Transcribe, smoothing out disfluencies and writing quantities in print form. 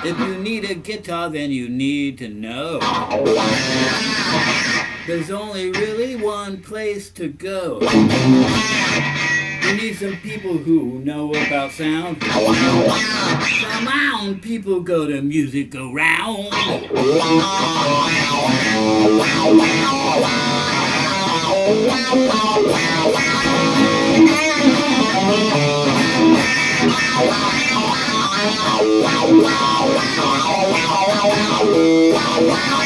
If you need a guitar, then you need to know there's only really one place to go. You need some people who know about sound. Come on, people go to music around. Wow.